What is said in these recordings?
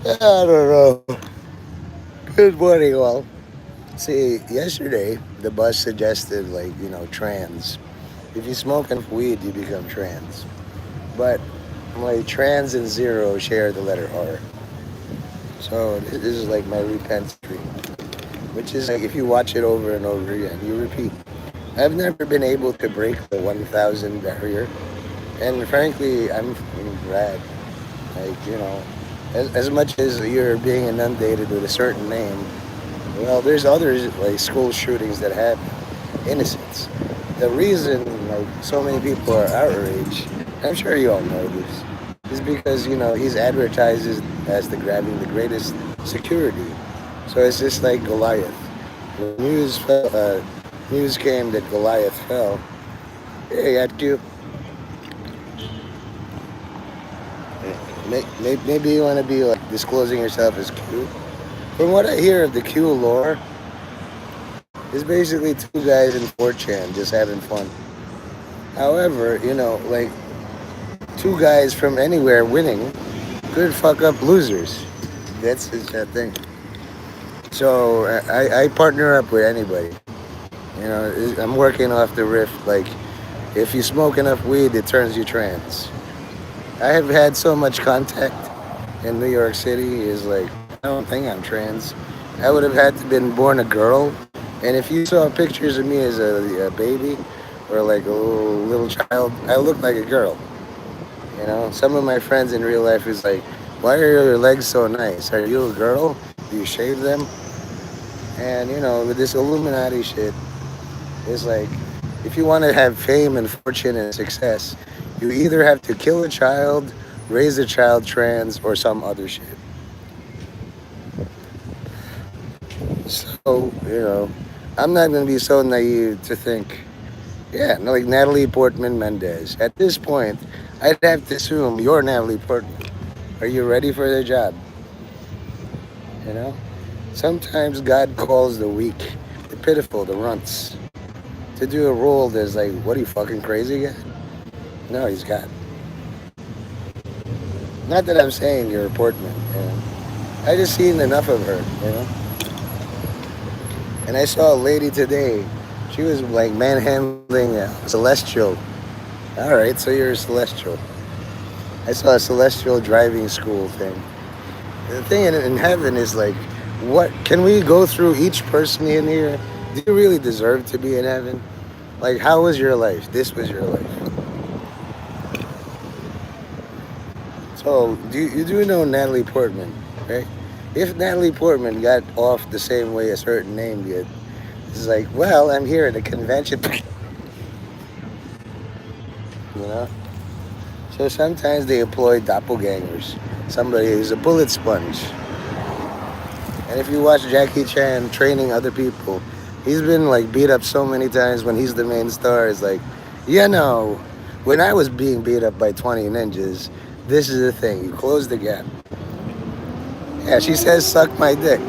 I don't know. Good morning, all. See, yesterday the bus suggested trans. If you smoke enough weed, you become trans. But like trans and zero share the letter R. So this is like my repent stream, which is like if you watch it over and over again, you repeat. I've never been able to break the 1,000 barrier, and frankly, I'm glad. As much as you're being inundated with a certain name, well, there's others like school shootings that have innocence. The reason like so many people are outraged, I'm sure you all know this, is because he's advertises as grabbing the greatest security. So it's just like Goliath. When news came that Goliath fell. Hey, at you. Maybe you want to be like disclosing yourself as Q. From what I hear of the Q lore, it's basically two guys in 4chan just having fun. However, like two guys from anywhere winning could fuck up losers. That's just that thing. So I partner up with anybody. I'm working off the riff. Like, if you smoke enough weed, it turns you trans. I have had so much contact in New York City. Is like I don't think I'm trans. I would have had to been born a girl. And if you saw pictures of me as a baby or like a little child, I look like a girl. Some of my friends in real life is like, why are your legs so nice? Are you a girl? Do you shave them? And with this Illuminati shit, it's like, if you want to have fame and fortune and success, you either have to kill a child, raise a child trans, or some other shit. So, I'm not going to be so naive to think, yeah, no, like Natalie Portman Mendez. At this point, I'd have to assume you're Natalie Portman. Are you ready for the job? You know? Sometimes God calls the weak, the pitiful, the runts to do a role that's like, what are you fucking crazy again? No, he's God. Not that I'm saying you're a Portman. I just seen enough of her. And I saw a lady today. She was like manhandling a celestial. All right, so you're a celestial. I saw a celestial driving school thing. The thing in heaven is like, what can we go through each person in here? Do you really deserve to be in heaven? Like, how was your life? This was your life. So, you do know Natalie Portman, right? If Natalie Portman got off the same way a certain name did, it's like, well, I'm here at a convention, you know? So sometimes they employ doppelgangers, somebody who's a bullet sponge. And if you watch Jackie Chan training other people, he's been like beat up so many times when he's the main star. It's like, when I was being beat up by 20 ninjas, this is the thing. You close the gap. Yeah, she says, suck my dick.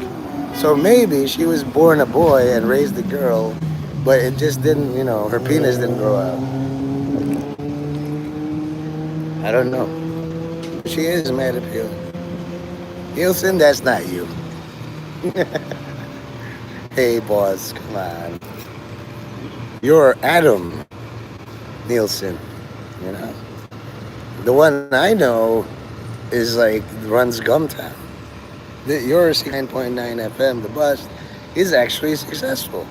So maybe she was born a boy and raised a girl, but it just didn't, her penis didn't grow out. I don't know. She is mad appealing. Nielsen, that's not you. Hey, boss, come on. You're Adam Nielsen, you know. The one I know is like runs Gumtown. Your 69.9 FM, the bus, is actually successful.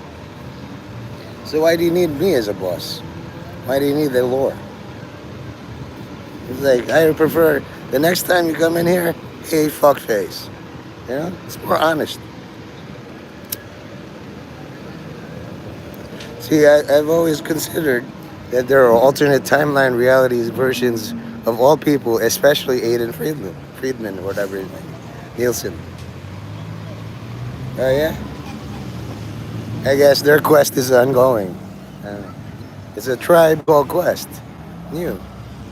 So why do you need me as a boss? Why do you need the lore? It's like, I prefer the next time you come in here, hey, fuckface. It's more honest. See, I've always considered that there are alternate timeline realities versions of all people, especially Aiden Friedman, or whatever his name, Nielsen. Oh yeah, I guess their quest is ongoing. Uh, it's a tribe called Quest. New.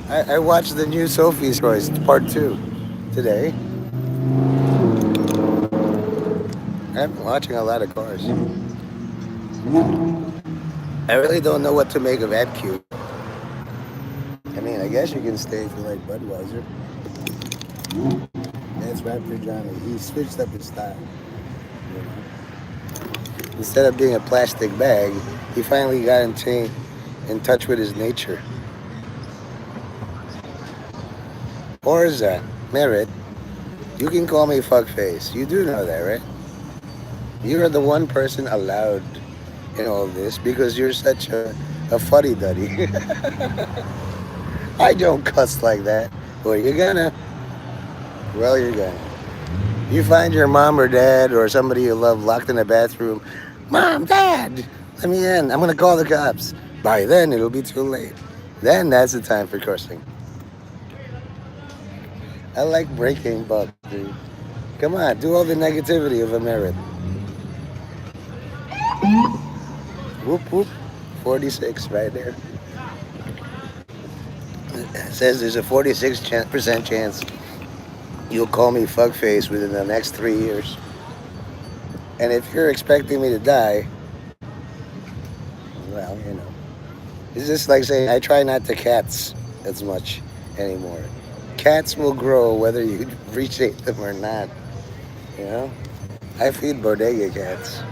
I watched the new Sophie's Choice Part 2 today. I've been watching a lot of cars. I really don't know what to make of AdQ. I mean, I guess you can stay for like Budweiser. That's wrapped her Johnny. He switched up his style. You know? Instead of being a plastic bag, he finally got in touch with his nature. Orza, Merritt, you can call me fuckface. You do know that, right? You're the one person allowed in all this because you're such a fuddy-duddy. I don't cuss like that. Well, you're gonna. Well, you're gonna. You find your mom or dad or somebody you love locked in a bathroom. Mom, Dad, let me in. I'm gonna call the cops. By then, it'll be too late. Then that's the time for cursing. I like breaking bugs, dude. Come on, do all the negativity of a merit. Whoop whoop. 46 right there. It says there's a 46% chance you'll call me fuckface within the next 3 years. And if you're expecting me to die, well, you know. It's just like saying I try not to cats as much anymore. Cats will grow whether you appreciate them or not. You know? I feed bodega cats.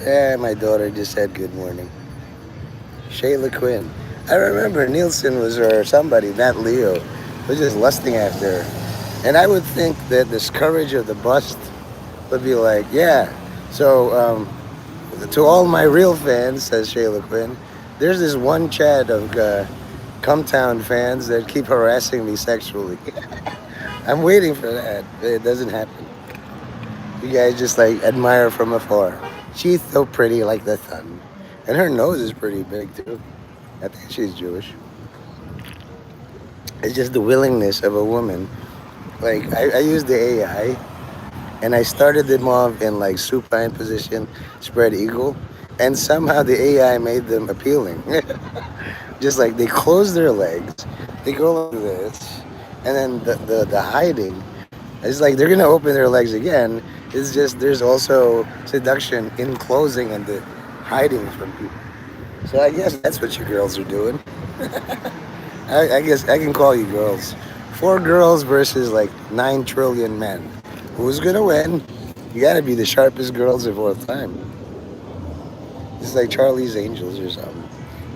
Yeah, my daughter just said good morning. Shayla Quinn. I remember Nielsen was her somebody, not Leo, was just lusting after her. And I would think that this courage of the bust would be like, yeah. So, to all my real fans, says Shayla Quinn, there's this one chat of Cumtown fans that keep harassing me sexually. I'm waiting for that. It doesn't happen. You guys just like admire from afar. She's so pretty like the sun. And her nose is pretty big too. I think she's Jewish. It's just the willingness of a woman. Like I use the AI and I started them off in like supine position, spread eagle, and somehow the AI made them appealing. Just like they close their legs, they go like this, and then the hiding, it's like they're gonna open their legs again. It's just there's also seduction in closing and the hiding from people. So I guess that's what you girls are doing. I guess I can call you girls. 4 girls versus like 9 trillion men. Who's gonna win? You gotta be the sharpest girls of all time. It's like Charlie's Angels or something.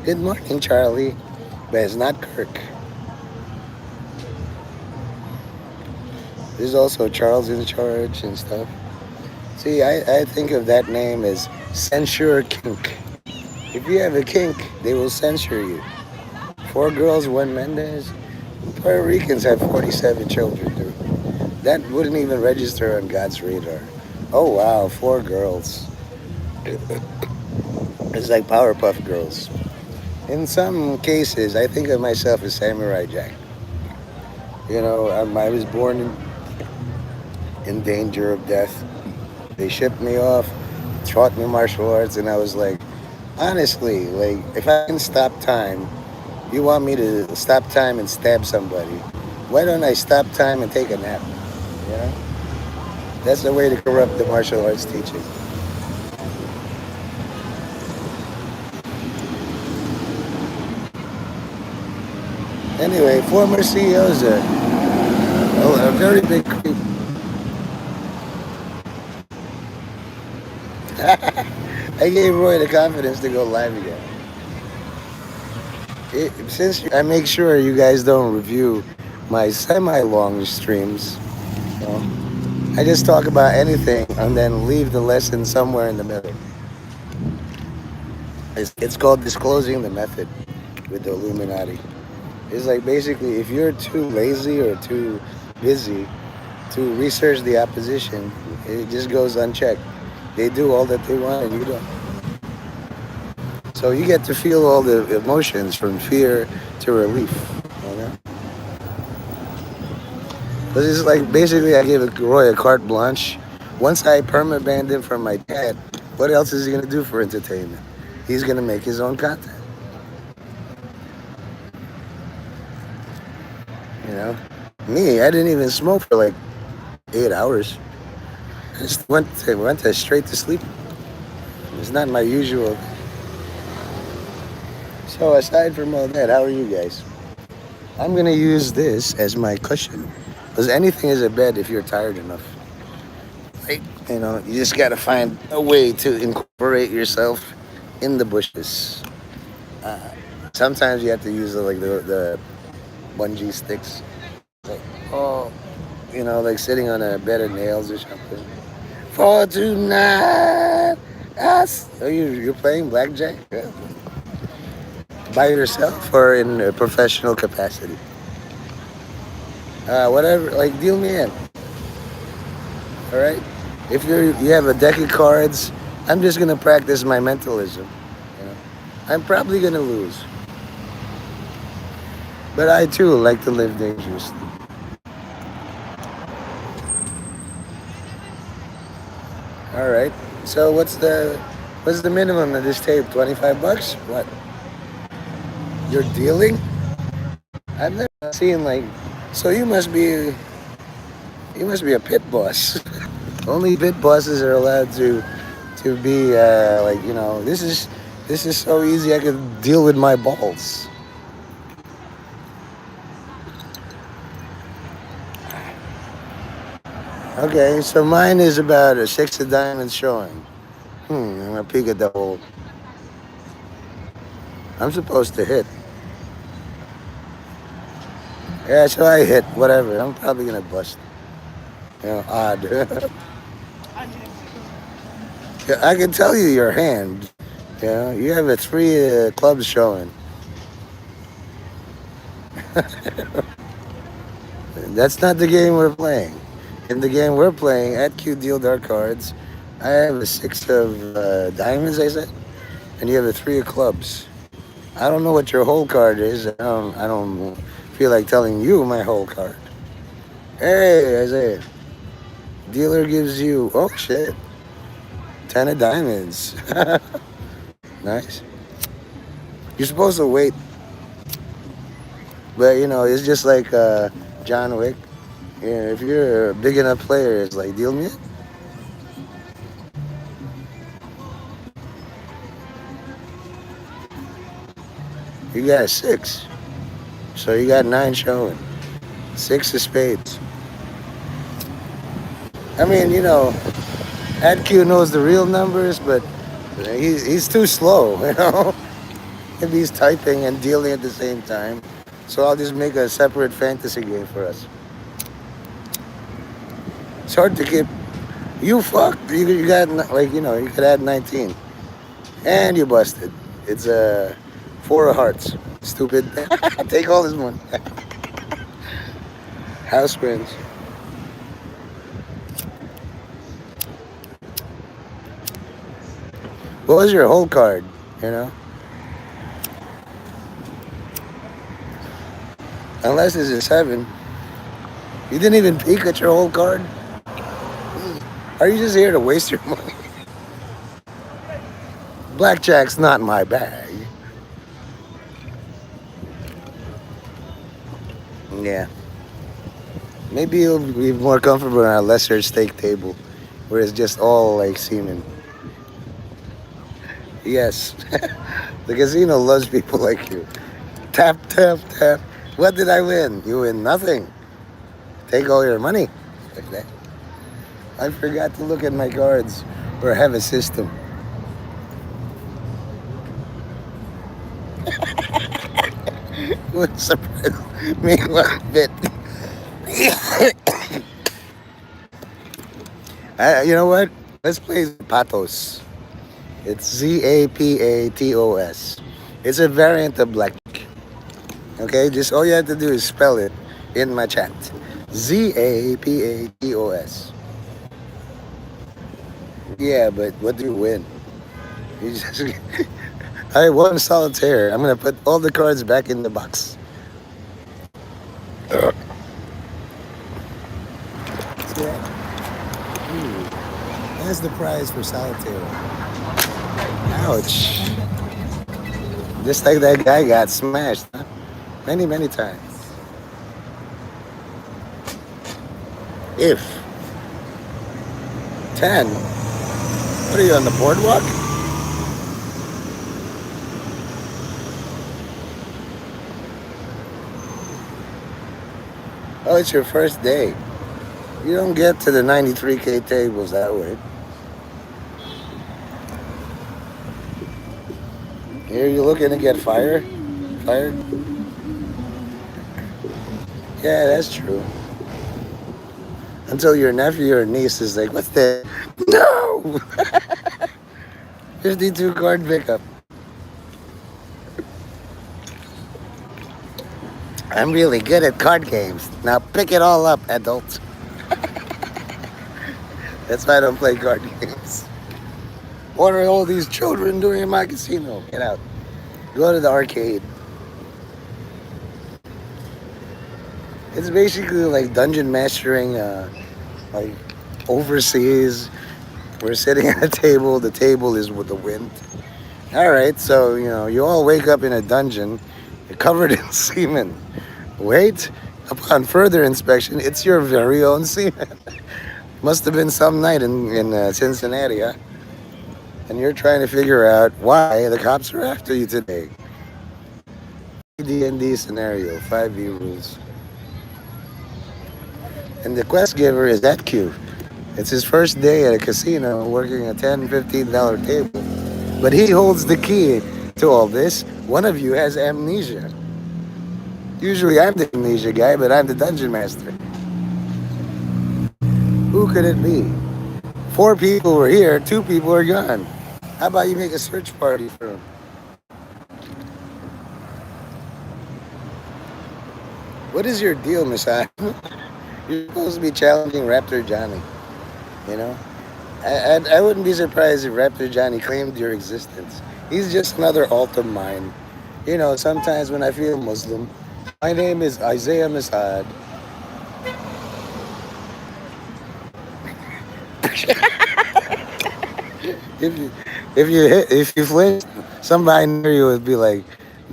Good morning, Charlie. But it's not Kirk. There's also Charles in charge and stuff. See, I think of that name as censure kink. If you have a kink, they will censure you. 4 girls, 1 Mendez. Puerto Ricans have 47 children, dude. That wouldn't even register on God's radar. Oh wow, 4 girls. It's like Powerpuff Girls. In some cases, I think of myself as Samurai Jack. You know, I was born in danger of death. They shipped me off, taught me martial arts, and I was like, honestly, like, if I can stop time, you want me to stop time and stab somebody. Why don't I stop time and take a nap? You know? That's the way to corrupt the martial arts teaching. Anyway, former CEOs are a very big creep. I gave Roy the confidence to go live again. Since I make sure you guys don't review my semi-long streams, you know, I just talk about anything and then leave the lesson somewhere in the middle. It's called disclosing the method with the Illuminati. It's like basically if you're too lazy or too busy to research the opposition, it just goes unchecked. They do all that they want and you don't. So you get to feel all the emotions from fear to relief, you know? But it's like basically I gave Roy a carte blanche. Once I perma-banned him from my chat, what else is he gonna do for entertainment? He's gonna make his own content. You know? Me, I didn't even smoke for like 8 hours. I just went straight to sleep. It's not my usual. So aside from all that, how are you guys? I'm gonna use this as my cushion Because anything is a bed if you're tired enough. Right? You just got to find a way to incorporate yourself in the bushes. Uh, Sometimes you have to use the bungee sticks. Like, oh, like sitting on a bed of nails or something. For tonight, us. Oh, you're playing blackjack? Yeah. By yourself or in a professional capacity? Whatever, like deal me in. All right. If you have a deck of cards, I'm just gonna practice my mentalism. You know, I'm probably gonna lose, but I too like to live dangerously. All right. So what's the minimum of this tape? $25? What? You're dealing? I've never seen like. So you must be a pit boss. Only pit bosses are allowed to be like this is so easy. I could deal with my balls. Okay, so mine is about a six of diamonds showing. I'm gonna peek at the hole. I'm supposed to hit. Yeah, so I hit. Whatever. I'm probably gonna bust. Odd. Yeah, I can tell you your hand. You have a three clubs showing. That's not the game we're playing. In the game we're playing at Q Deal Dark Cards, I have a six of diamonds, I said, and you have a three of clubs. I don't know what your whole card is. I don't feel like telling you my whole card. Hey, Isaiah. Dealer gives you, oh shit, 10 of diamonds. Nice. You're supposed to wait, but it's just like John Wick. If you're a big enough player, it's like, deal me. You got a six. So you got nine showing. Six of spades. I mean, AdQ knows the real numbers, but he's too slow. If he's typing and dealing at the same time. So I'll just make a separate fantasy game for us. It's hard to keep. You fucked. You got, like, you could add 19. And you busted. It's a four of hearts. Stupid. Take all this money. House wins. What was your whole card? You know? Unless it's a seven. You didn't even peek at your whole card? Are you just here to waste your money? Blackjack's not my bag. Yeah. Maybe you'll be more comfortable on a lesser stake table where it's just all like semen. Yes. The casino loves people like you. Tap, tap, tap. What did I win? You win nothing. Take all your money. Like that. I forgot to look at my cards or have a system. What surprise me one bit. You know what? Let's play Patos. It's Zapatos. It's a variant of blackjack. Okay, just all you have to do is spell it in my chat. Zapatos. Yeah, but what do you win? You just I won solitaire. I'm gonna put all the cards back in the box. See that? That's the prize for solitaire. Ouch. Just like that guy got smashed, huh? Many, many times. If 10, what are you on the boardwalk? Oh, it's your first day. You don't get to the 93K tables that way. Here you looking to get fired? Fired? Yeah, that's true. Until your nephew or niece is like, what's that? No! 52 card pickup. I'm really good at card games. Now pick it all up, adults. That's why I don't play card games. What are all these children doing in my casino? Get out. Go to the arcade. It's basically like dungeon mastering, like overseas. We're sitting at a table. The table is with the wind. All right, so you all wake up in a dungeon, covered in semen. Wait, upon further inspection, it's your very own semen. Must have been some night in Cincinnati, huh? And you're trying to figure out why the cops are after you today. D&D scenario, 5e rules. And the quest giver is that cute. It's his first day at a casino working a $10, $15 table. But he holds the key to all this. One of you has amnesia. Usually I'm the amnesia guy, but I'm the dungeon master. Who could it be? 4 people were here, 2 people are gone. How about you make a search party for them? What is your deal, Miss I? You're supposed to be challenging Raptor Johnny, you know? I wouldn't be surprised if Raptor Johnny claimed your existence. He's just another alt of mine. Sometimes when I feel Muslim, my name is Isaiah Masad. If you flinch, somebody near you would be like,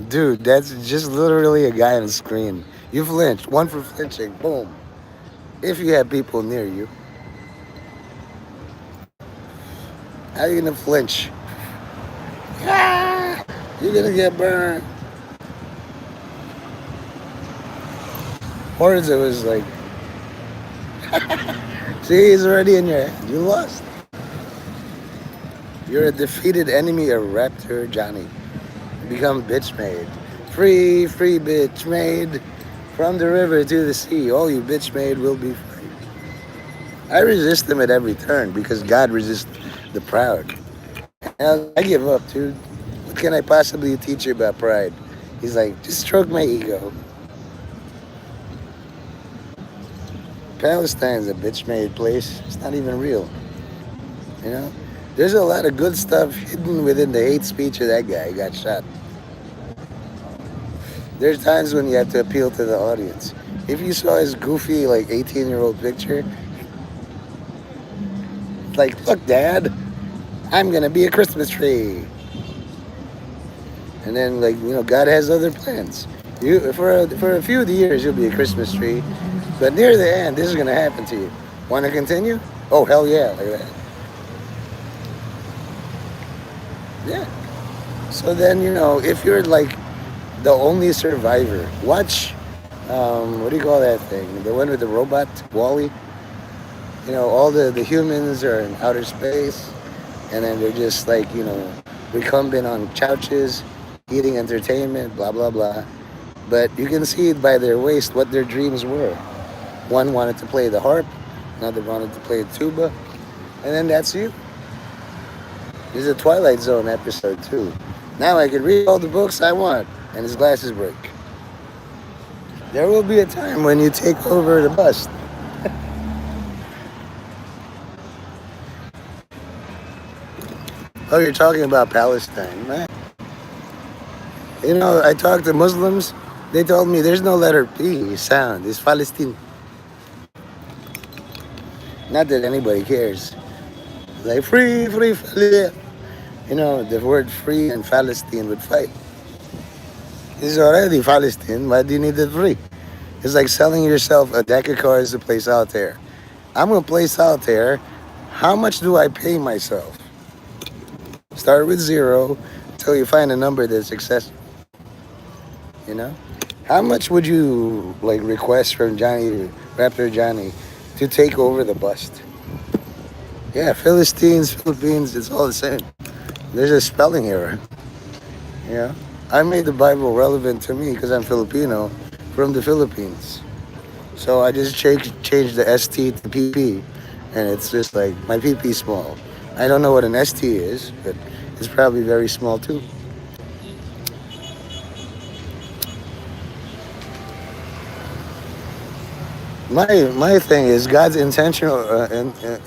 dude, that's just literally a guy on the screen. You flinched. 1 for flinching. Boom. If you have people near you, how are you gonna flinch? Ah, you're gonna get burned. Or it was like, see, he's already in your hand. You lost. You're a defeated enemy of Raptor Johnny. You become bitch made. Free, free bitch made. From the river to the sea, all you bitch made will be free. I resist them at every turn because God resists the proud. I give up, dude. What can I possibly teach you about pride? He's like, just stroke my ego. Palestine's a bitch-made place. It's not even real. There's a lot of good stuff hidden within the hate speech of that guy. He got shot. There's times when you have to appeal to the audience. If you saw his goofy, 18-year-old picture, like, look, Dad, I'm going to be a Christmas tree. And then, God has other plans. For a few years, you'll be a Christmas tree. But near the end, this is going to happen to you. Want to continue? Oh, hell yeah, like that. Yeah. So then, if you're, the only survivor, watch, what do you call that thing? The one with the robot, Wall-E? All the humans are in outer space, and then they're just, recumbent on couches, eating entertainment, blah, blah, blah. But you can see by their waist what their dreams were. One wanted to play the harp, another wanted to play the tuba, and then that's you. There's a Twilight Zone episode too. Now I can read all the books I want, and his glasses break. There will be a time when you take over the bus. Oh, you're talking about Palestine, man. I talked to Muslims. They told me there's no letter P sound. It's Palestine. Not that anybody cares. Like free, free, free. The word free and Palestine would fight. It's already Palestine. Why do you need it free? It's like selling yourself a deck of cards to play solitaire. I'm going to play solitaire. How much do I pay myself? Start with 0 until you find a number that's successful. How much would you like request from Johnny, Raptor Johnny, to take over the bust? Yeah, Philistines, Philippines, it's all the same. There's a spelling error. Yeah, I made the Bible relevant to me because I'm Filipino from the Philippines. So I just changed the ST to PP, and it's just like my PP is small. I don't know what an ST is, but it's probably very small too. My thing is God's intentional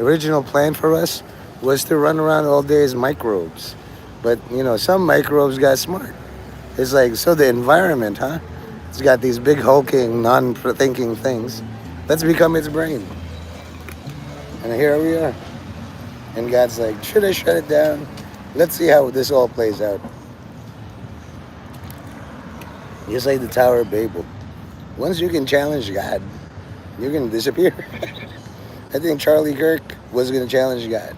original plan for us was to run around all day as microbes, but some microbes got smart. It's like so the environment, huh? It's got these big hulking, non-thinking things. Let's become its brain, and here we are. And God's like, should I shut it down? Let's see how this all plays out. Just like the Tower of Babel. Once you can challenge God, you're gonna disappear. I think Charlie Kirk was gonna challenge God.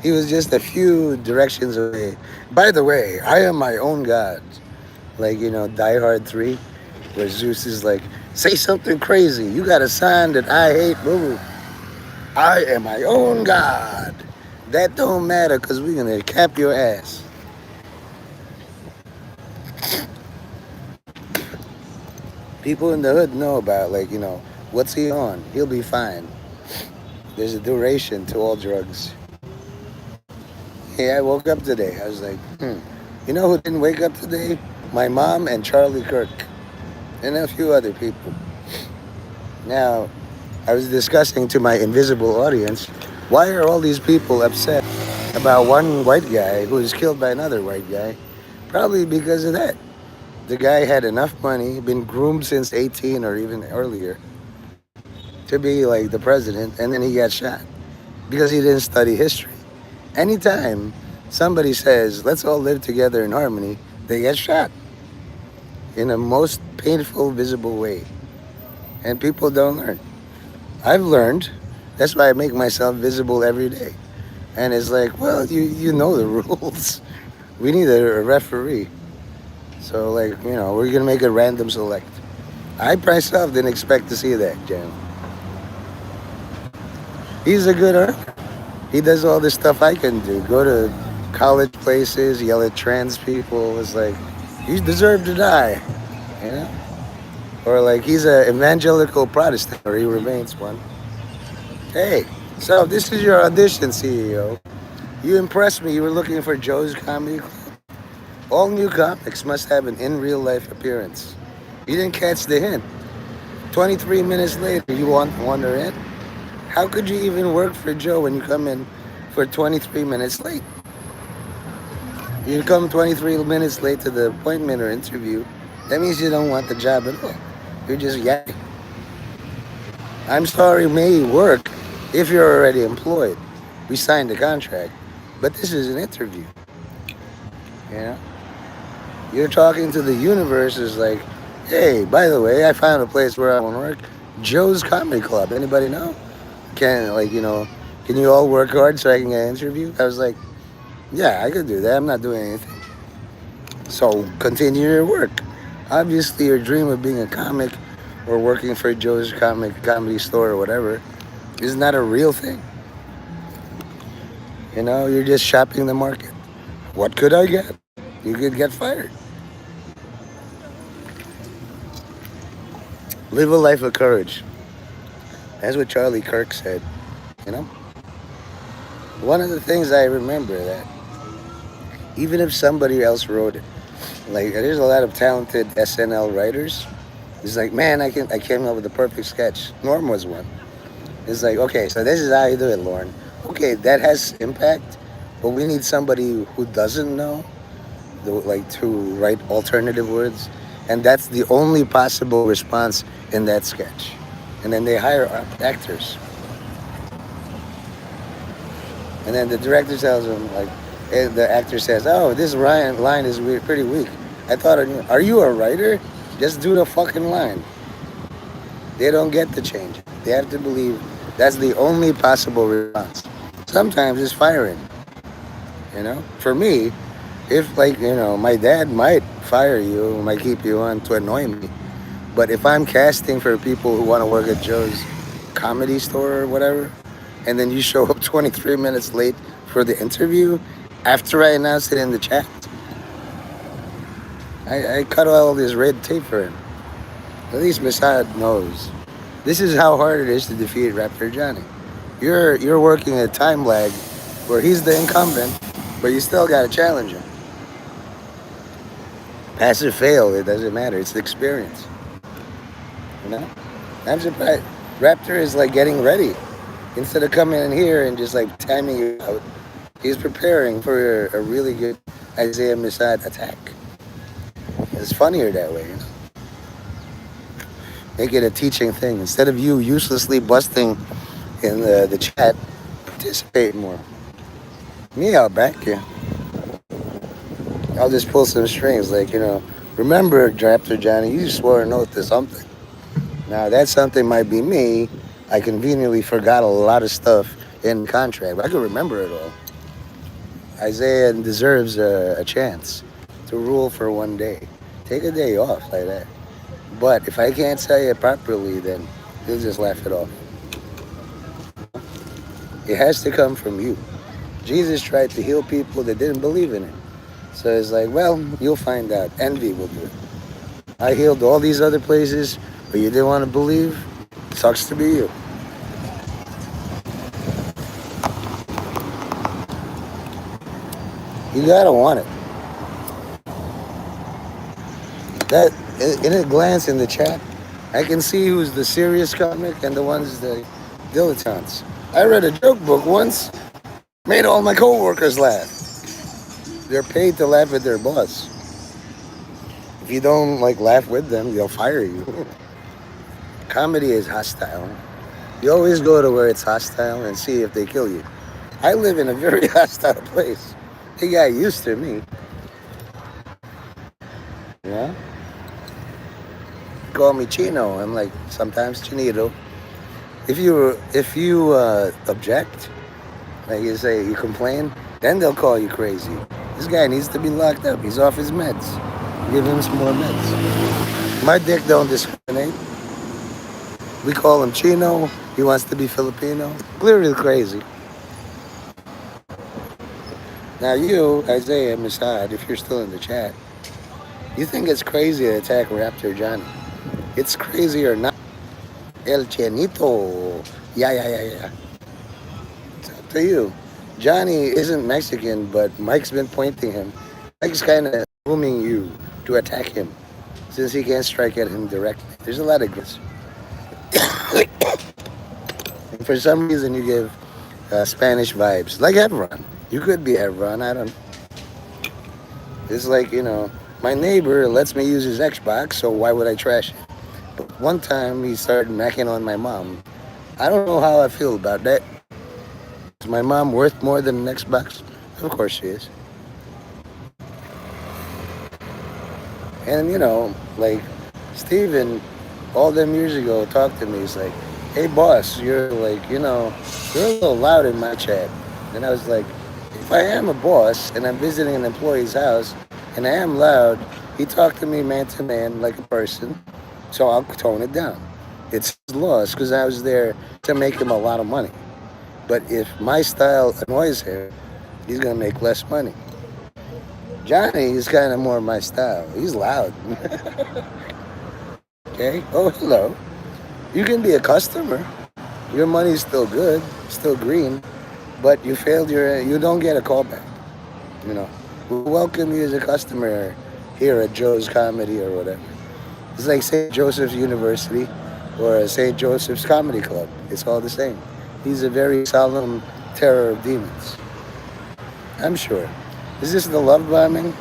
He was just a few directions away. By the way, I am my own God. Like, Die Hard 3, where Zeus is like, say something crazy. You got a sign that I hate. Boo. I am my own God. That don't matter because we're going to cap your ass. People in the hood know about, like, what's he on? He'll be fine. There's a duration to all drugs. Yeah, I woke up today. I was like, You know who didn't wake up today? My mom and Charlie Kirk. And a few other people. Now, I was discussing to my invisible audience, why are all these people upset about one white guy who was killed by another white guy? Probably because of that. The guy had enough money, been groomed since 18 or even earlier, to be like the president, and then he got shot because he didn't study history. Anytime somebody says, let's all live together in harmony, they get shot in a most painful, visible way. And people don't learn. I've learned. That's why I make myself visible every day. And it's like, well, you know the rules. We need a referee. So, like, we're going to make a random select. I myself didn't expect to see that, Jan. He's a good earner. He does all this stuff I can do. Go to college places, yell at trans people. It's like, you deserve to die, you know? Or like he's an evangelical Protestant, or he remains one. Hey, so this is your audition, CEO. You impressed me. You were looking for Joe's Comedy Club. All new comics must have an in real life appearance. You didn't catch the hint. 23 minutes later, you want to wander in? How could you even work for Joe when you come in for 23 minutes late? You come 23 minutes late to the appointment or interview. That means you don't want the job at all. You're just yapping. I'm sorry, may work if you're already employed. We signed a contract, but this is an interview. You know, you're talking to the universe. Is like, hey, by the way, I found a place where I want to work. Joe's Comedy Club. Anybody know? Can you all work hard so I can get an interview? I was like, yeah, I could do that. I'm not doing anything. So continue your work. Obviously, your dream of being a comic or working for Joe's comedy store or whatever is not a real thing. You're just shopping the market. What could I get? You could get fired. Live a life of courage. That's what Charlie Kirk said. You know? One of the things I remember that even if somebody else wrote it, like there's a lot of talented SNL writers. It's like, man, I came up with the perfect sketch. Norm was one. It's like, okay, so this is how you do it, Lauren. Okay, that has impact, but we need somebody who doesn't know, to write alternative words, and that's the only possible response in that sketch. And then they hire actors, and then the director tells them, the actor says, "Oh, this line is pretty weak. I thought, are you a writer? Just do the fucking line." They don't get to change it. They have to believe that's the only possible response. Sometimes it's firing. For me, if my dad might fire you, might keep you on to annoy me, But if I'm casting for people who want to work at Joe's comedy store or whatever, and then you show up 23 minutes late for the interview after I announced it in the chat, I cut all this red tape for him. At least Masad knows. This is how hard it is to defeat Raptor Johnny. You're working a time lag where he's the incumbent, but you still gotta challenge him. Pass or fail, it doesn't matter. It's the experience. You know? I'm surprised. Raptor is like getting ready. Instead of coming in here and just like timing you out, he's preparing for a really good Isaiah Masad attack. It's funnier that way, you know? Make it a teaching thing. Instead of you uselessly busting in the chat, participate more. Me, I'll back you. I'll just pull some strings, like, you know, remember, Raptor Johnny, you swore an oath to something. Now, that something might be me. I conveniently forgot a lot of stuff in the contract, but I can remember it all. Isaiah deserves a chance to rule for one day. Take a day off like that. But if I can't say it properly, then he'll just laugh it off. It has to come from you. Jesus tried to heal people that didn't believe in him. So it's like, well, you'll find out. Envy will do it. I healed all these other places, but you didn't want to believe? Sucks to be you. You gotta want it. That, in a glance in the chat, I can see who's the serious comic and the ones that dilettantes. I read a joke book once, made all my coworkers laugh. They're paid to laugh at their boss. If you don't like laugh with them, they'll fire you. Comedy is hostile. You always go to where it's hostile and see if they kill you. I live in a very hostile place. They got used to me. Yeah? Call me Chino. I'm like, sometimes Chinito. If you object, like you say, you complain, then they'll call you crazy. This guy needs to be locked up. He's off his meds. Give him some more meds. My dick don't discriminate. We call him Chino. He wants to be Filipino. Clearly crazy. Now you, Isaiah Masad, if you're still in the chat, you think it's crazy to attack Raptor Johnny. It's crazy or not. El Chenito. Yeah. It's up to you. Johnny isn't Mexican, but Mike's been pointing him. Mike's kind of grooming you to attack him, since he can't strike at him directly. There's a lot of grits. And for some reason, you give Spanish vibes, like Evron. You could be Evron, I don't know. It's like, you know, my neighbor lets me use his Xbox, so why would I trash it? But one time, he started macking on my mom. I don't know how I feel about that. Is my mom worth more than an Xbox? Of course she is. And, you know, like, Steven, all them years ago, talked to me. He's like, hey, boss, you're like, you know, you're a little loud in my chat. And I was like, if I am a boss and I'm visiting an employee's house and I am loud, he talked to me man to man like a person, so I'll tone it down. It's his loss because I was there to make him a lot of money. But if my style annoys him, he's going to make less money. Johnny is kind of more my style. He's loud. Okay? Oh, hello. You can be a customer. Your money's still good, still green, but you failed you don't get a callback. You know, we welcome you as a customer here at Joe's Comedy or whatever. It's like St. Joseph's University or St. Joseph's Comedy Club. It's all the same. He's a very solemn terror of demons. I'm sure. Is this the love bombing?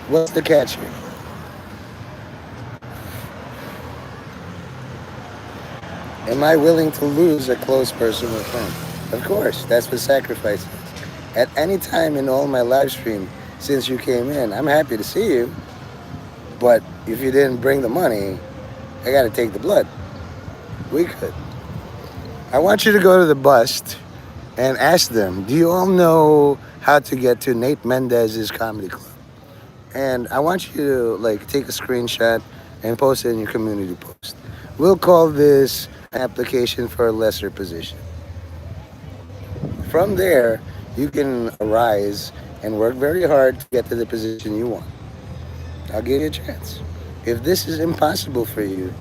What's the catch here? Am I willing to lose a close personal friend? Of course, that's what sacrifice is. At any time in all my live stream since you came in, I'm happy to see you. But if you didn't bring the money, I gotta take the blood. We could. I want you to go to the bust and ask them, do you all know how to get to Nate Mendez's comedy club? And I want you to like take a screenshot and post it in your community post. We'll call this an application for a lesser position. From there, you can arise and work very hard to get to the position you want. I'll give you a chance. If this is impossible for you,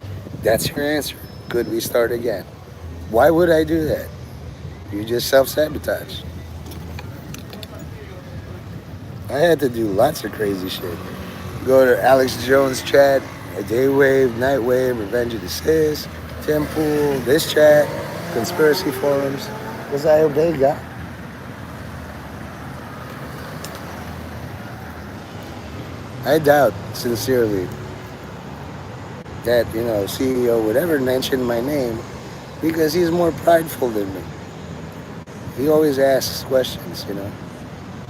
that's your answer. Could we start again? Why would I do that? You just self-sabotage. I had to do lots of crazy shit. Go to Alex Jones chat, Daywave, Nightwave, Revenge of the Sis, Temple, this chat, conspiracy forums, because I obey God. I doubt sincerely that, CEO would ever mention my name because he's more prideful than me. He always asks questions.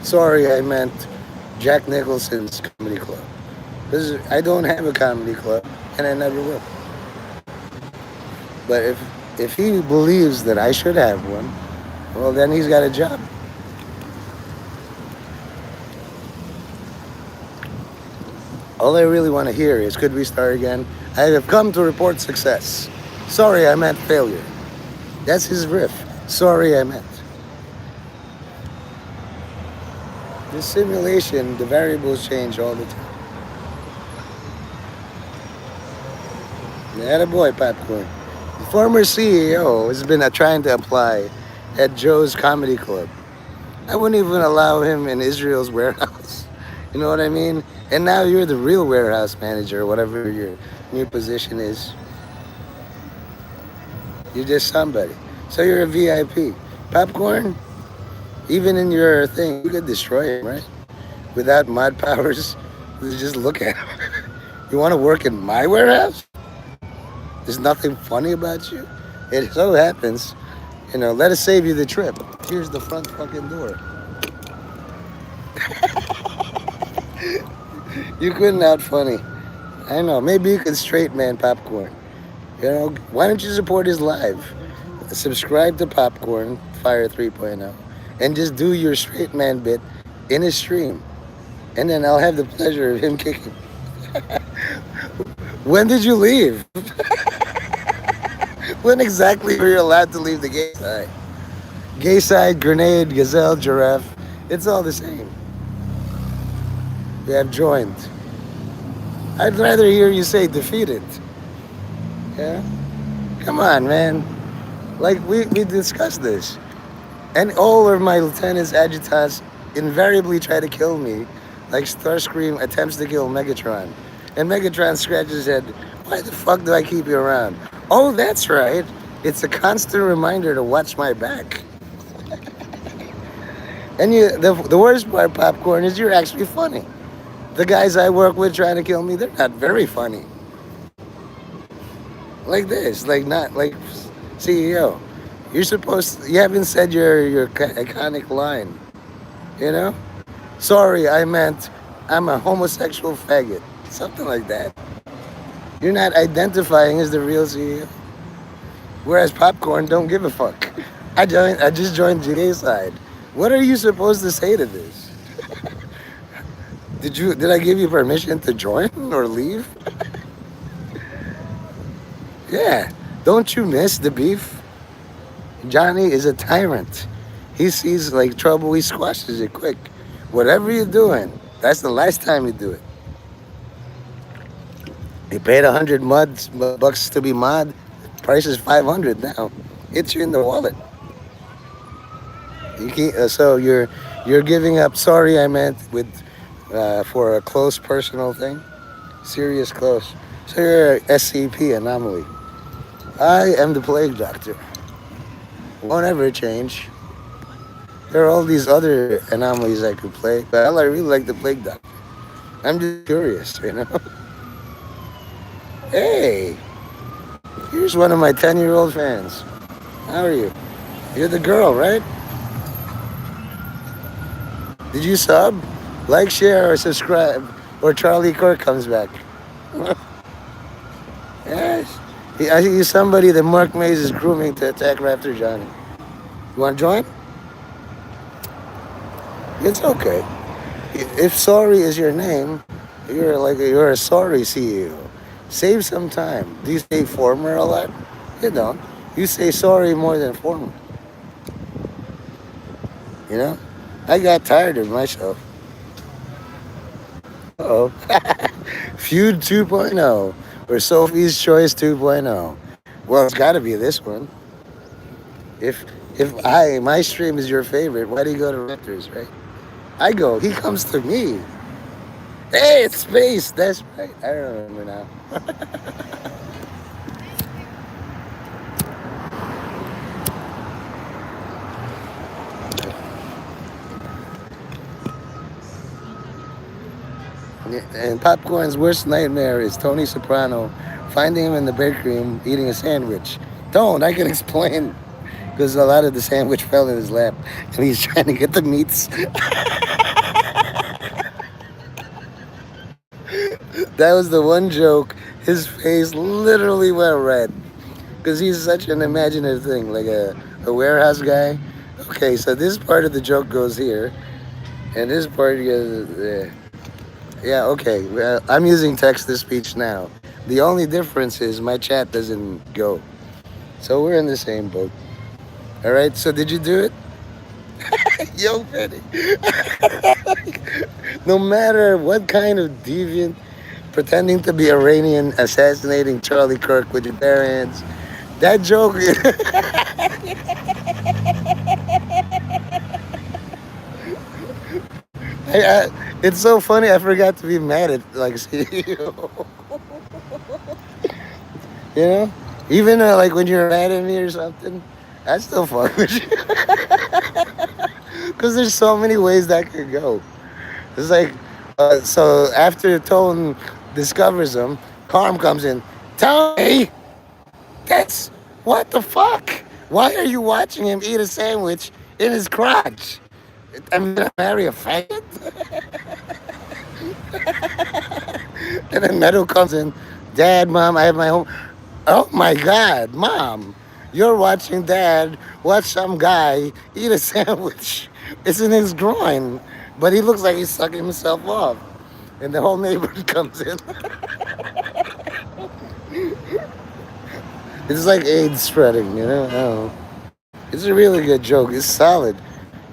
Sorry, I meant Jack Nicholson's comedy club. Because I don't have a comedy club and I never will. But if he believes that I should have one, well, then he's got a job. All I really want to hear is, could we start again? I have come to report success. Sorry, I meant failure. That's his riff. Sorry, I meant. This simulation, the variables change all the time. Attaboy, Popcorn. The former CEO has been trying to apply at Joe's Comedy Club. I wouldn't even allow him in Israel's warehouse. You know what I mean? And now you're the real warehouse manager, whatever your new position is. You're just somebody. So you're a VIP. Popcorn, even in your thing, you could destroy him, right? Without mod powers, just look at him. You want to work in my warehouse? There's nothing funny about you? It so happens, let us save you the trip. Here's the front fucking door. You couldn't out funny. I know. Maybe you could straight man Popcorn. Why don't you support his live? Subscribe to Popcorn Fire 3.0 and just do your straight man bit in his stream. And then I'll have the pleasure of him kicking. When did you leave? When exactly were you allowed to leave the gay side? Gay side, grenade, gazelle, giraffe. It's all the same. You have joined. I'd rather hear you say defeated. Yeah? Come on, man. Like, we discussed this. And all of my lieutenants, adjutants, invariably try to kill me, like Starscream attempts to kill Megatron. And Megatron scratches his head, why the fuck do I keep you around? Oh, that's right. It's a constant reminder to watch my back. And the worst part, Popcorn, is you're actually funny. The guys I work with trying to kill me, they're not very funny. Like this, not like CEO. You haven't said your iconic line, Sorry, I meant I'm a homosexual faggot. Something like that. You're not identifying as the real CEO. Whereas Popcorn don't give a fuck. I just joined the gay side. What are you supposed to say to this? Did I give you permission to join or leave? Yeah. Don't you miss the beef? Johnny is a tyrant. He sees trouble, he squashes it quick. Whatever you're doing, that's the last time you do it. You paid $100 to be mod. Price is $500 now. Hits you in the wallet. So you're giving up. Sorry, I meant for a close personal thing, serious close. So you're a SCP anomaly. I am the plague doctor. Won't ever change. There are all these other anomalies I could play, but I really like the plague doctor. I'm just curious. Hey, here's one of my 10-year-old fans. How are you? You're the girl, right? Did you sub? Like, share, or subscribe, or Charlie Kirk comes back. Yes. I see somebody that Mark Mays is grooming to attack Raptor Johnny. You want to join? It's okay. If sorry is your name, you're a sorry CEO. Save some time. Do you say former a lot? You don't. You say sorry more than former. You know? I got tired of myself. Uh-oh. Feud 2.0 or Sophie's Choice 2.0. Well, it's got to be this one. If my stream is your favorite, why do you go to Raptors, right? I go. He comes to me. Hey, it's space. That's right. I remember now. And Popcorn's worst nightmare is Tony Soprano finding him in the bakery room eating a sandwich. Don't. I can explain. Because a lot of the sandwich fell in his lap and he's trying to get the meats. That was the one joke. His face literally went red. Because he's such an imaginative thing, like a warehouse guy. Okay, so this part of the joke goes here, and this part goes there. Yeah, okay. Well, I'm using text to speech now. The only difference is my chat doesn't go. So we're in the same boat. All right, so did you do it? Yo, Penny. No matter what kind of deviant, pretending to be Iranian, assassinating Charlie Kirk with your bare hands, that joke. It's so funny. I forgot to be mad at like CEO. You know, even like when you're mad at me or something, I still fuck with you because there's so many ways that could go. It's like so after Tone discovers him, Carm comes in. Tony, that's what the fuck? Why are you watching him eat a sandwich in his crotch? I'm gonna marry a faggot. And then Meadow comes in. Dad, Mom, I have my home. Oh my God, Mom, you're watching Dad watch some guy eat a sandwich. It's in his groin, but he looks like he's sucking himself off. And the whole neighborhood comes in. It's like AIDS spreading, you know? Oh. It's a really good joke. It's solid.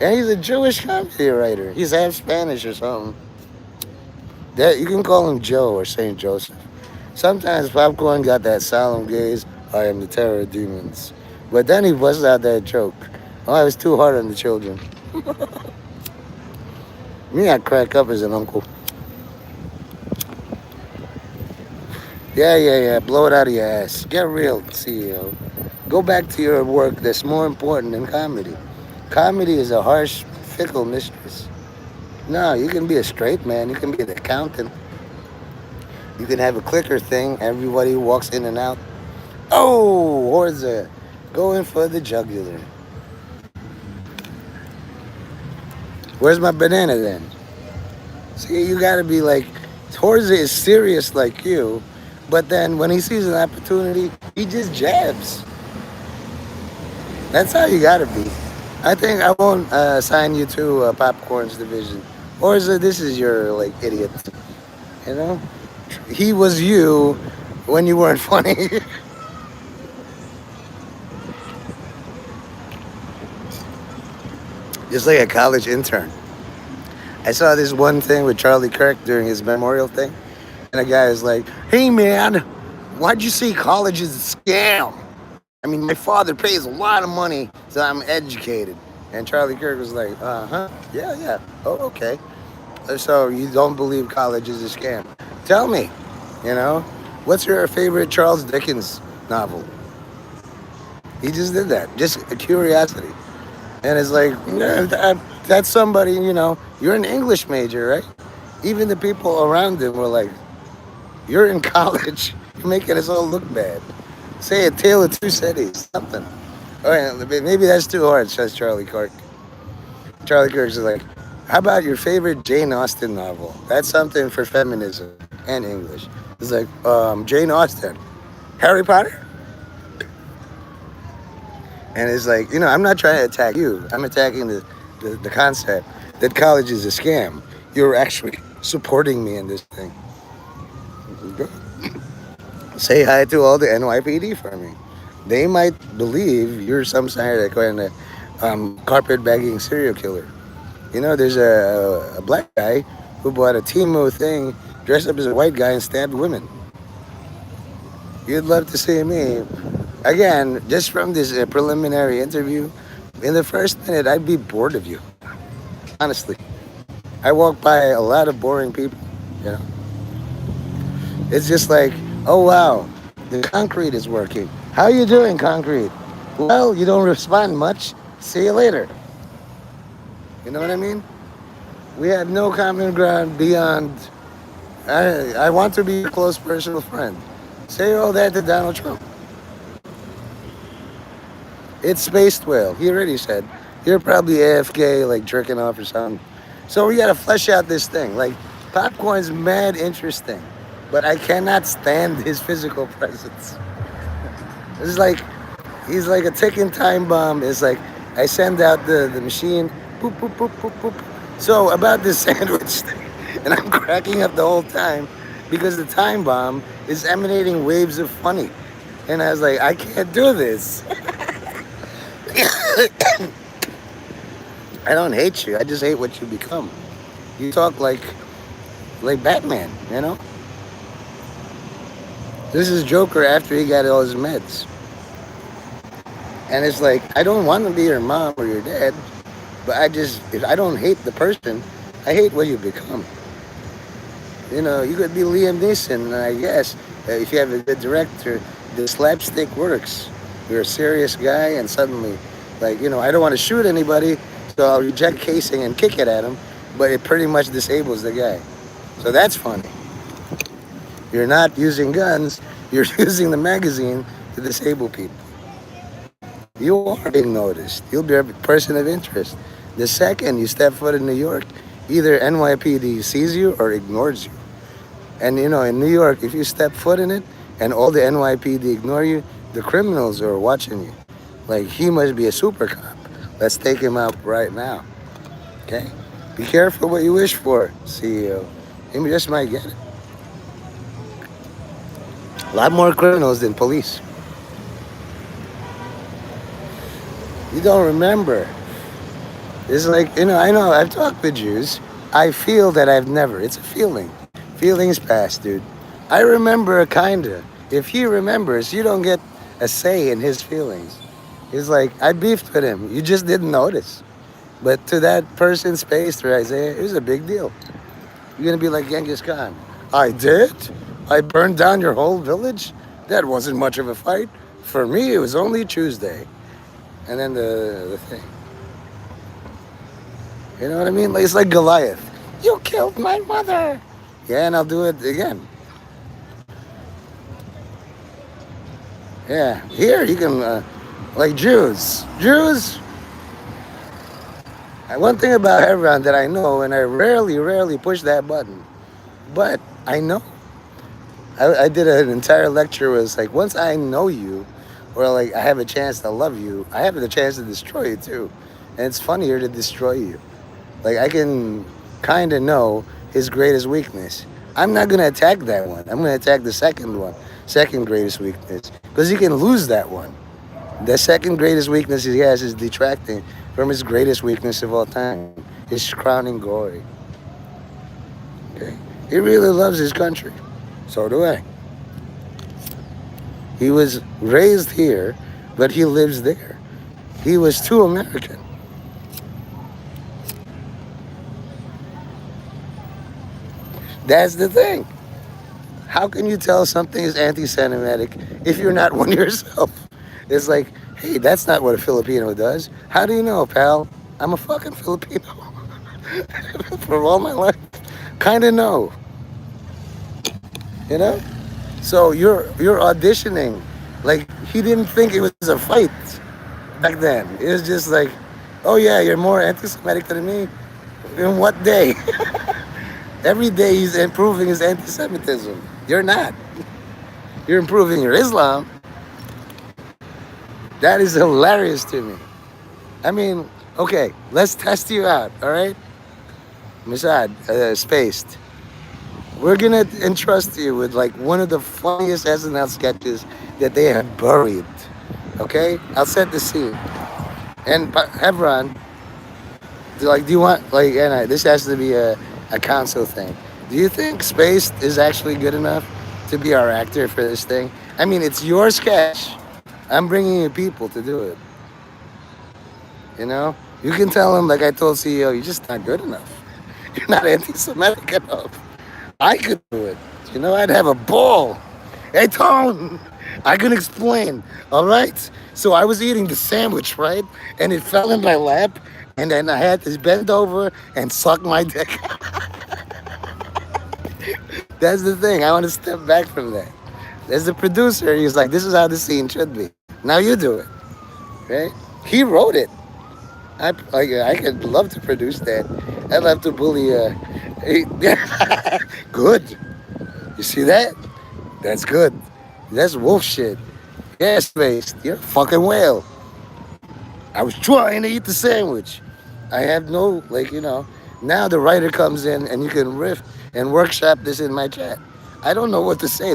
And he's a Jewish comedy writer. He's half Spanish or something. That you can call him Joe or Saint Joseph. Sometimes Popcorn got that solemn gaze, I am the terror of demons. But then he busts out that joke. Oh, I was too hard on the children. Me, I crack up as an uncle. Yeah. Blow it out of your ass. Get real, CEO. Go back to your work that's more important than comedy. Comedy is a harsh, fickle mistress. No, you can be a straight man. You can be an accountant. You can have a clicker thing. Everybody walks in and out. Oh, Horza, going for the jugular. Where's my banana then? See, you gotta be like, Horza is serious like you, but then when he sees an opportunity, he just jabs. That's how you gotta be. I think I won't assign you to Popcorn's division. Horza, this is your like idiot. You know, he was you when you weren't funny. Just like a college intern. I saw this one thing with Charlie Kirk during his memorial thing, and a guy is like, "Hey man, why'd you say college is a scam? I mean, my father pays a lot of money, so I'm educated." And Charlie Kirk was like, "Uh-huh, yeah. Oh, okay. So you don't believe college is a scam? Tell me, you know, what's your favorite Charles Dickens novel?" He just did that, just a curiosity. And it's like, that's somebody, you know, you're an English major, right? Even the people around him were like, you're in college. You're making us all look bad. Say a tale of two cities, something. All right, maybe that's too hard, says Charlie Kirk. Charlie Kirk's like, how about your favorite Jane Austen novel? That's something for feminism and English. It's like, Jane Austen. Harry Potter? And it's like, you know, I'm not trying to attack you. I'm attacking the concept that college is a scam. You're actually supporting me in this thing. Say hi to all the NYPD for me. They might believe you're some kind of carpet bagging serial killer. You know, there's a black guy who bought a Timo thing, dressed up as a white guy, and stabbed women. You'd love to see me. Again, just from this preliminary interview, in the first minute, I'd be bored of you. Honestly, I walk by a lot of boring people. You know, it's just like, oh wow, the concrete is working. How you doing, concrete? Well, you don't respond much. See you later. You know what I mean? We have no common ground beyond. I want to be your close personal friend. Say all that to Donald Trump. It's Spaced Whale. He already said, you're probably AFK, like jerking off or something. So we gotta flesh out this thing. Like, Popcorn's mad interesting, but I cannot stand his physical presence. It's like, he's like a ticking time bomb. It's like, I send out the machine, boop, boop, boop, boop, boop. So, about this sandwich thing, and I'm cracking up the whole time because the time bomb is emanating waves of funny. And I was like, I can't do this. I don't hate you. I just hate what you become. You talk like Batman, you know? This is Joker after he got all his meds. And it's like, I don't want to be your mom or your dad, but if I don't hate the person, I hate what you become. You know, you could be Liam Neeson, and I guess if you have a good director, the slapstick works. You're a serious guy, and suddenly, like, you know, I don't want to shoot anybody, so I'll reject casing and kick it at him, but it pretty much disables the guy. So that's funny. You're not using guns, you're using the magazine to disable people. You are being noticed. You'll be a person of interest. The second you step foot in New York, either NYPD sees you or ignores you. And you know, in New York, if you step foot in it and all the NYPD ignore you, the criminals are watching you. Like, he must be a super cop. Let's take him out right now. Okay? Be careful what you wish for, CEO. You just might get it. A lot more criminals than police. You don't remember. It's like, you know, I know I've talked with Jews. I feel that I've never. It's a feeling. Feelings pass, dude. I remember kinda. If he remembers, you don't get a say in his feelings. It's like, I beefed with him. You just didn't notice. But to that person spaced or Isaiah, it was a big deal. You're gonna be like Genghis Khan. I did? I burned down your whole village? That wasn't much of a fight. For me, it was only Tuesday. And then the thing. You know what I mean? Like, it's like Goliath. You killed my mother. Yeah, and I'll do it again. Yeah, here you can, like Jews. Jews, one thing about everyone that I know, and I rarely push that button, but I know. I did an entire lecture where it's like, once I know you, or like I have a chance to love you, I have the chance to destroy you too. And it's funnier to destroy you. Like, I can kind of know his greatest weakness. I'm not going to attack that one. I'm going to attack the second one, second greatest weakness, because he can lose that one. The second greatest weakness he has is detracting from his greatest weakness of all time, his crowning glory. Okay? He really loves his country. So do I. He was raised here, but he lives there. He was too American. That's the thing. How can you tell something is anti-Semitic if you're not one yourself? It's like, hey, that's not what a Filipino does. How do you know, pal? I'm a fucking Filipino. For all my life. Kind of know. You know? So you're auditioning. Like, he didn't think it was a fight back then. It was just like, oh yeah, you're more anti-Semitic than me? In what day? Every day he's improving his anti-Semitism. You're not. You're improving your Islam. That is hilarious to me. I mean, okay, let's test you out, all right? Mishad, spaced. We're gonna entrust you with like one of the funniest SNL sketches that they have buried. Okay, I'll set the scene. And Hebron, do you want like? And this has to be a council thing. Do you think Space is actually good enough to be our actor for this thing? I mean, it's your sketch. I'm bringing you people to do it. You know, you can tell him like I told CEO, you're just not good enough. You're not anti-Semitic enough. I could do it. You know, I'd have a ball. Hey, Tone, I can explain. All right. So I was eating the sandwich, right? And it fell in my lap. And then I had to bend over and suck my dick. That's the thing. I want to step back from that. As the producer, he's like, this is how the scene should be. Now you do it, right? He wrote it. I could love to produce that. I'd love to bully. Good. You see that? That's good. That's wolf shit. Yes, face. You're a fucking whale. I was trying to eat the sandwich. I have no, like, now the writer comes in and you can riff and workshop this in my chat. I don't know what to say.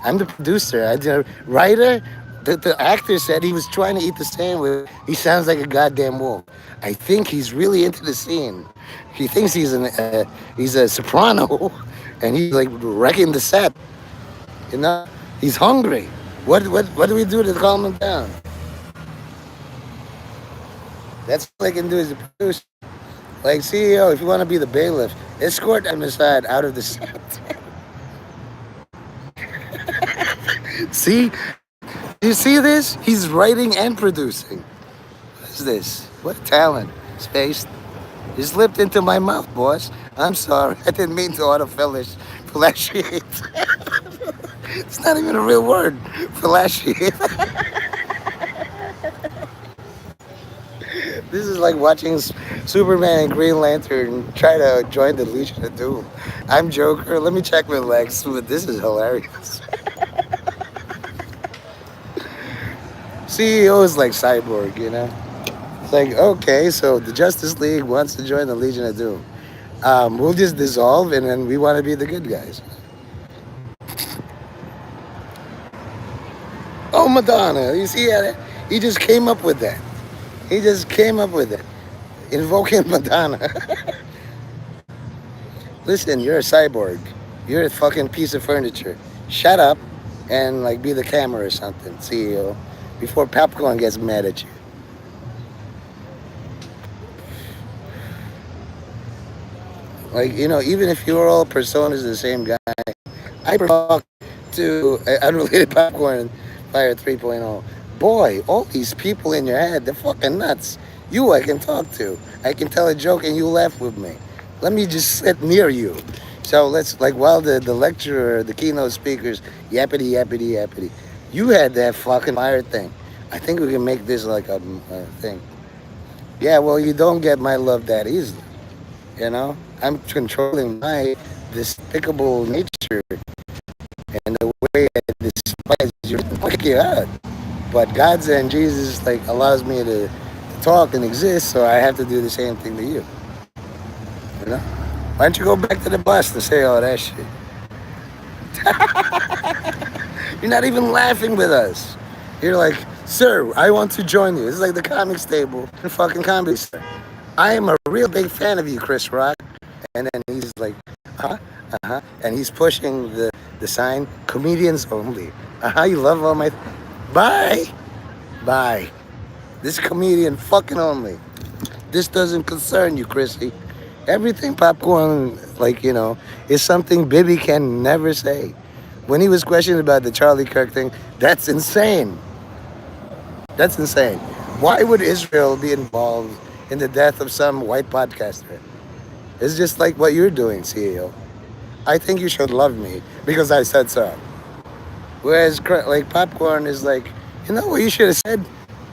I'm the producer. The writer, the actor said he was trying to eat the sandwich. He sounds like a goddamn wolf. I think he's really into the scene. He thinks he's a soprano and he's like wrecking the set. You know, he's hungry. What do we do to calm him down? That's all I can do as a producer. Like CEO, if you want to be the bailiff, escort him aside out of the set. See, you see this? He's writing and producing. What is this? What talent, Space? You slipped into my mouth, boss. I'm sorry. I didn't mean to fellatiate. It's not even a real word. Fellatiate. This is like watching Superman and Green Lantern try to join the Legion of Doom. I'm Joker. Let me check my legs. This is hilarious. CEO is like Cyborg, you know? It's like, okay, so the Justice League wants to join the Legion of Doom. We'll just dissolve and then we want to be the good guys. Oh, Madonna. You see that? He just came up with that. He just came up with it. Invoking Madonna. Listen, you're a cyborg. You're a fucking piece of furniture. Shut up and like be the camera or something, CEO, before Popcorn gets mad at you. Like, even if you're all personas the same guy, I talk to unrelated Popcorn Fire 3.0. Boy, all these people in your head, they're fucking nuts. You I can talk to. I can tell a joke and you laugh with me. Let me just sit near you. So let's, like, while the lecturer, the keynote speakers, yappity, yappity, yappity, you had that fucking fire thing. I think we can make this like a thing. Yeah, well, you don't get my love that easily. I'm controlling my despicable nature and the way I despise your fuck you out. But God's and Jesus like allows me to talk and exist, so I have to do the same thing to you. You know? Why don't you go back to the bus and say all that shit? You're not even laughing with us. You're like, sir, I want to join you. It's like the comics table in fucking Comedy Store. I am a real big fan of you, Chris Rock. And then he's like, and he's pushing the sign, comedians only. You love all my... Bye. Bye. This comedian fucking only. This doesn't concern you, Chrissy. Everything Popcorn, is something Bibi can never say. When he was questioned about the Charlie Kirk thing, that's insane. That's insane. Why would Israel be involved in the death of some white podcaster? It's just like what you're doing, CEO. I think you should love me because I said so. Whereas, like, Popcorn is like, you know what you should have said?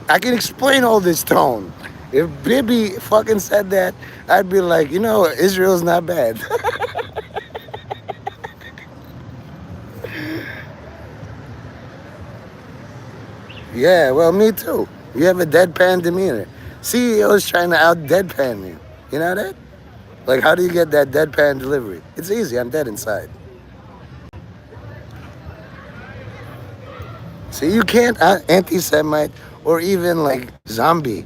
I can explain all this tone. If Bibi fucking said that, I'd be like, Israel's not bad. Yeah, well, me too. You have a deadpan demeanor. CEO is trying to out deadpan you. You know that? Like, how do you get that deadpan delivery? It's easy. I'm dead inside. See, you can't anti-Semite or even like zombie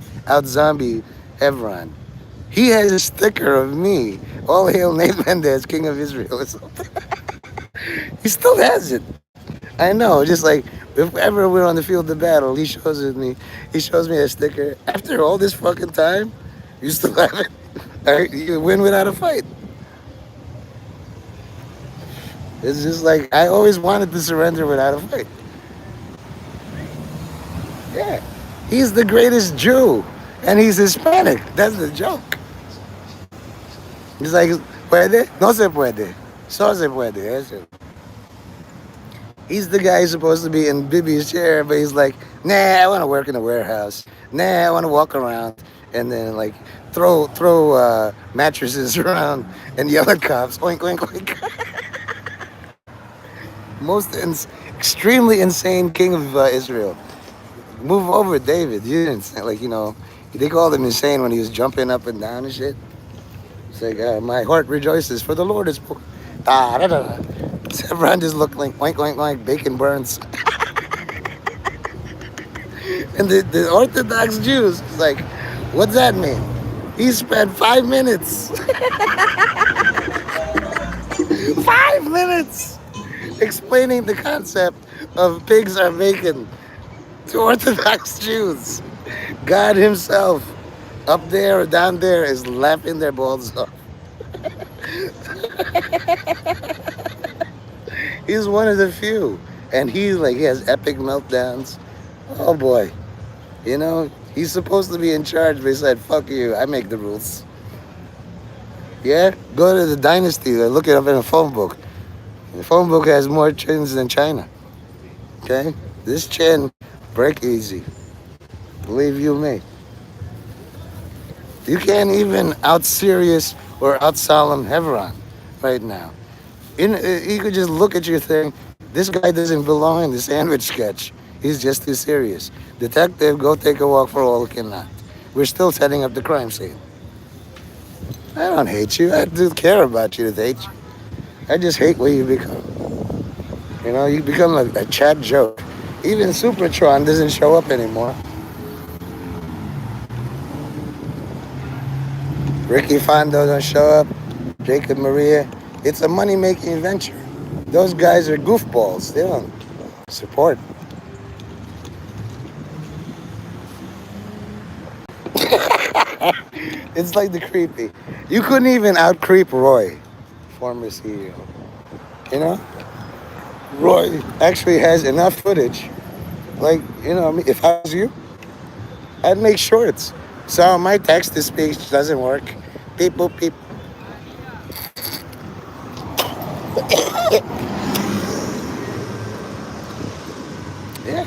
Hebron. He has a sticker of me. All hail Nate Mendez, King of Israel. Or something. He still has it. I know. Just like if ever we're on the field of battle, he shows it me. He shows me a sticker. After all this fucking time, you still have it. You win without a fight. It's just like I always wanted to surrender without a fight. Yeah, he's the greatest Jew, and he's Hispanic. That's the joke. He's like, puede, no se puede, so se puede. That's it. He's the guy who's supposed to be in Bibi's chair, but he's like, nah, I want to work in a warehouse. Nah, I want to walk around and then like throw mattresses around and yell at cops. Oink oink oink. Most extremely insane king of Israel. Move over, David. You didn't like they called him insane when he was jumping up and down and shit. It's like my heart rejoices for the Lord is. Da, da, da. Everyone just looked like oink oink oink bacon burns. And the Orthodox Jews is like, what's that mean? He spent 5 minutes, 5 minutes explaining the concept of pigs are bacon to Orthodox Jews. God himself up there or down there is laughing their balls off. He's one of the few. And he has epic meltdowns. Oh boy. He's supposed to be in charge, but he said, fuck you, I make the rules. Yeah? Go to the dynasty, look it up in a phone book. The phone book has more chins than China. Okay? This chin, break easy. Believe you me. You can't even out serious or out solemn Hebron right now. You could just look at your thing. This guy doesn't belong in the sandwich sketch. He's just too serious. Detective, go take a walk for all who cannot. We're still setting up the crime scene. I don't hate you. I do care about you to hate you. I just hate what you become. You become a chat joke. Even Supertron doesn't show up anymore. Ricky Fondo don't show up. Jacob Maria. It's a money-making venture. Those guys are goofballs. They don't support. It's like the creepy. You couldn't even out-creep Roy, former CEO. Roy actually has enough footage. If I was you, I'd make shorts. So my text-to-speech doesn't work. Beep, boop, beep. Yeah.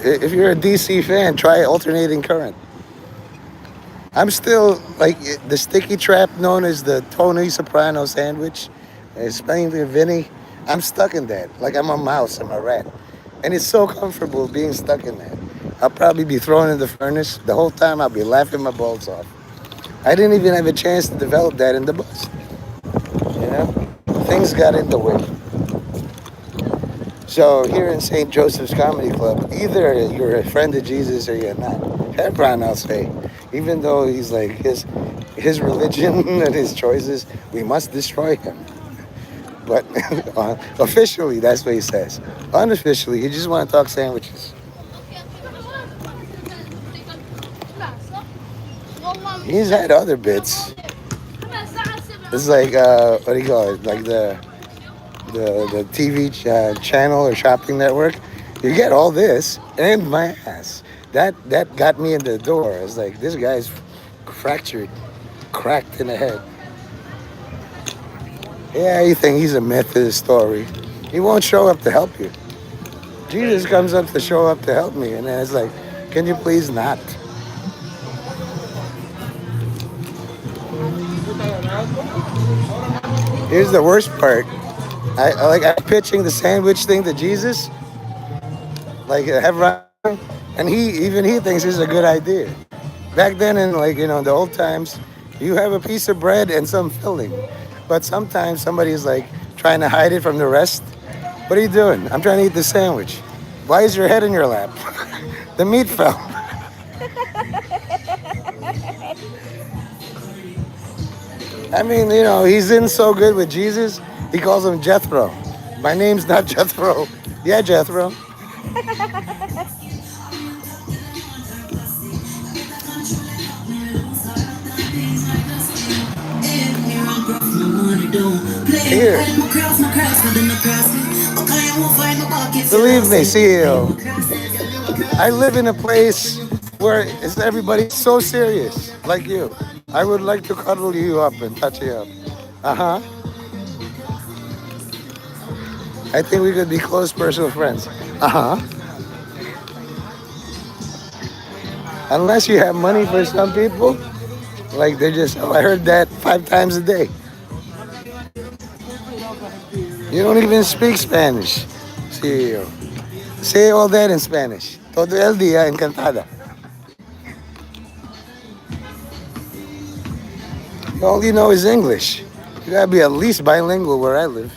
If you're a DC fan, try alternating current. I'm still like the sticky trap known as the Tony Soprano sandwich. Explaining to Vinny, I'm stuck in that. Like I'm a mouse, I'm a rat. And it's so comfortable being stuck in that. I'll probably be thrown in the furnace. The whole time I'll be laughing my balls off. I didn't even have a chance to develop that in the bus. Things got in the way. So here in St. Joseph's Comedy Club, either you're a friend of Jesus or you're not. Hebron, I'll say, even though he's like his religion and his choices, we must destroy him. But officially, that's what he says. Unofficially, he just want to talk sandwiches. He's had other bits. It's like what do you call it? Like the TV channel or shopping network. You get all this and my ass. That got me in the door. It's like this guy's fractured, cracked in the head. Yeah, you think he's a myth of the story. He won't show up to help you. Jesus comes up to show up to help me, and then it's like, can you please not? Here's the worst part. I'm pitching the sandwich thing to Jesus. Like, have And he thinks it's a good idea. Back then, in like the old times, you have a piece of bread and some filling, but sometimes somebody's like trying to hide it from the rest. What are you doing? I'm trying to eat the sandwich. Why is your head in your lap? The meat fell. I mean, he's in so good with Jesus. He calls him Jethro. My name's not Jethro. Yeah, Jethro. Here. Believe me, CEO. I live in a place where everybody's so serious, like you. I would like to cuddle you up and touch you up. Uh huh. I think we could be close personal friends. Uh huh. Unless you have money for some people, like they're just, oh, I heard that 5 times a day. You don't even speak Spanish, CEO. Say all that in Spanish. Todo el día encantada. All you know is English. You gotta be at least bilingual where I live.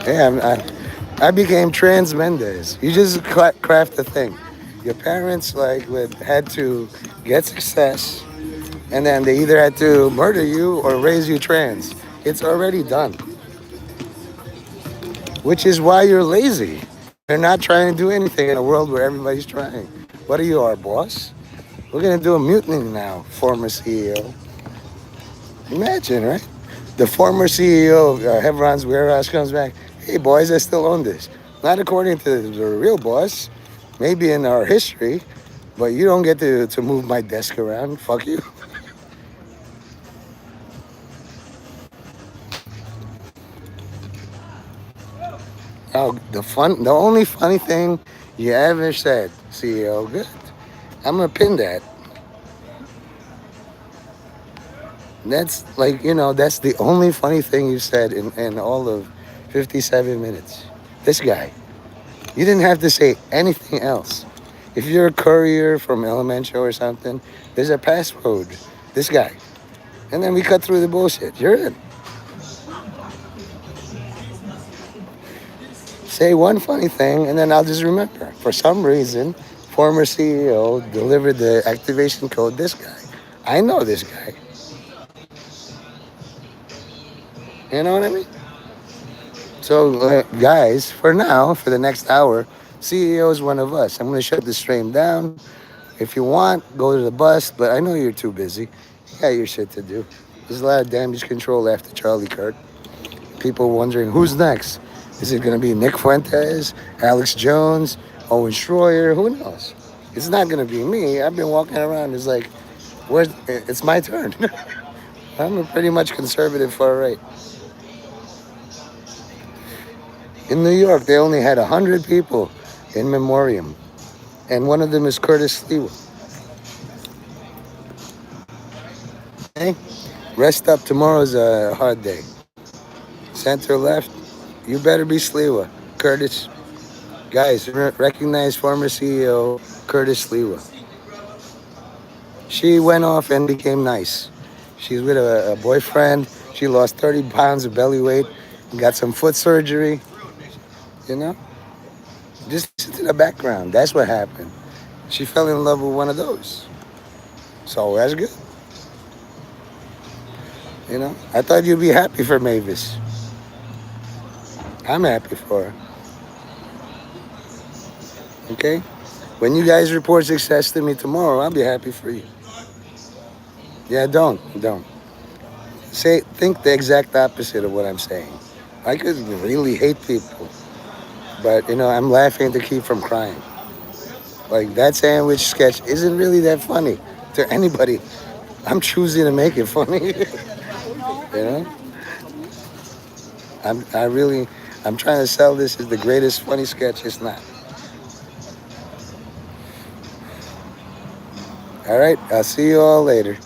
Yeah, I became trans Mendez. You just craft the thing. Your parents had to get success, and then they either had to murder you or raise you trans. It's already done, which is why you're lazy. You're not trying to do anything in a world where everybody's trying. What are you, our boss? We're gonna do a mutiny now, former CEO. Imagine, right? The former CEO of Hebron's Warehouse comes back. Hey, boys, I still own this. Not according to the real boss. Maybe in our history, but you don't get to move my desk around. Fuck you. Oh, the only funny thing you ever said, CEO. Good. I'm gonna pin that. That's that's the only funny thing you said in all of 57 minutes. This guy. You didn't have to say anything else. If you're a courier from Elementary or something, there's a passcode. This guy. And then we cut through the bullshit. You're in. Say one funny thing, and then I'll just remember. For some reason, former CEO delivered the activation code. This guy. I know this guy. You know what I mean? So, guys, for now, for the next hour, CEO is one of us. I'm going to shut the stream down. If you want, go to the bus, but I know you're too busy. You got your shit to do. There's a lot of damage control after Charlie Kirk. People wondering who's next. Is it going to be Nick Fuentes, Alex Jones, Owen Schroyer? Who knows? It's not going to be me. I've been walking around. It's like, it's my turn. I'm a pretty much conservative far right. In New York, they only had 100 people in memoriam, and one of them is Curtis Sliwa. Okay? Rest up. Tomorrow's a hard day. Center left, you better be Sliwa. Curtis. Guys, recognize former CEO Curtis Sliwa. She went off and became nice. She's with a boyfriend. She lost 30 pounds of belly weight and got some foot surgery. You know? Just listen to the background. That's what happened. She fell in love with one of those. So that's good. I thought you'd be happy for Mavis. I'm happy for her. Okay? When you guys report success to me tomorrow, I'll be happy for you. Yeah, don't. Think the exact opposite of what I'm saying. I could really hate people, but I'm laughing to keep from crying. Like that sandwich sketch isn't really that funny to anybody. I'm choosing to make it funny. you know, I'm trying to sell this as the greatest funny sketch. It's not. All right, I'll see you all later.